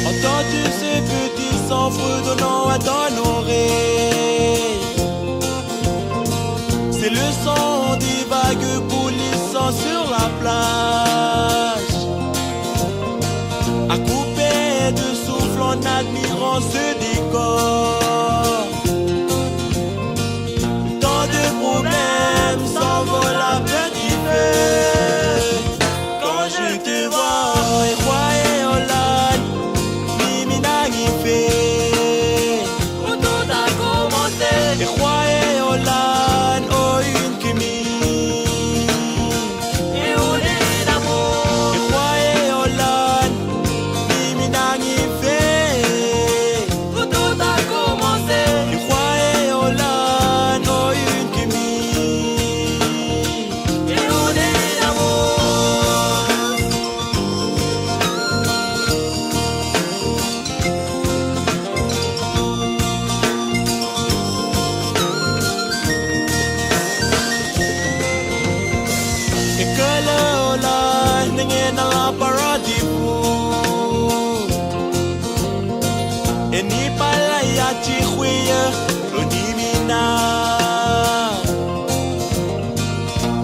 Entends-tu ce petit sang fredonnant à ton oreille? C'est le son des vagues coulissant sur la plage. À couper de souffle en admirant ce décor. Tant de problèmes s'envolent à petit feu. Quand je te vois, et quoi et Hollande, Mimina fait. Où tout a commencé. Et quoi et Hollande, oh une chimie. Et où est l'amour. Et quoi et Hollande, Mimina fait. Où tout a commencé. Et quoi et Hollande, oh une chimie. Et où est l'amour. Et que le Hollande n'est dans la paradis fou. Et ni pas la yati chouye, l'onimina.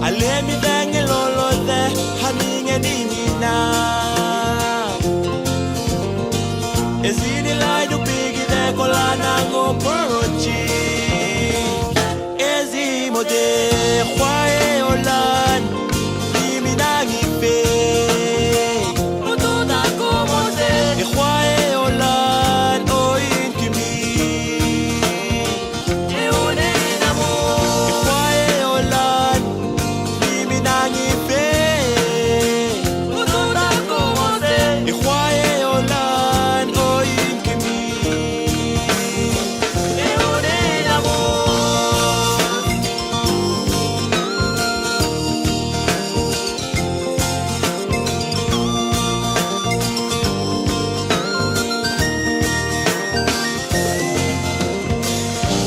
Allez mi dengue lolo de, haninge nimina. Et si ni la du pigi de colana go porochi. Et si mo de, chouye Hollande. Où tout a commencé. Et quoi et Hollande, oh une chimie. Et où est l'amour. Et quoi et Hollande, Mimina fait. Où tout a commencé. Et quoi et Hollande, oh une chimie. Et où est l'amour.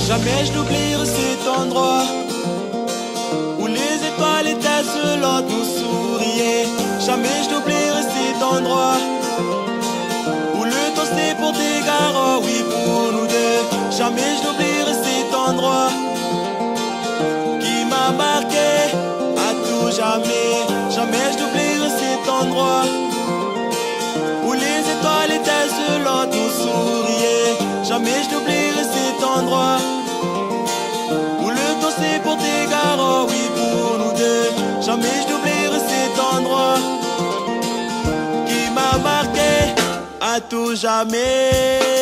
Jamais je n'oublierai cet endroit où les étoiles étincelantes nous souriaient. Jamais je n'oublierai cet endroit où le temps s'est porté garant, oui pour nous deux. Jamais je n'oublierai cet endroit qui m'a marqué à tout jamais. Jamais je n'oublierai cet endroit où les étoiles étincelantes nous souriaient. Jamais je n'oublierai cet endroit où le temps s'est porté garant, oui pour nous deux. Jamais je n'oublierai cet endroit qui m'a marqué à tout jamais.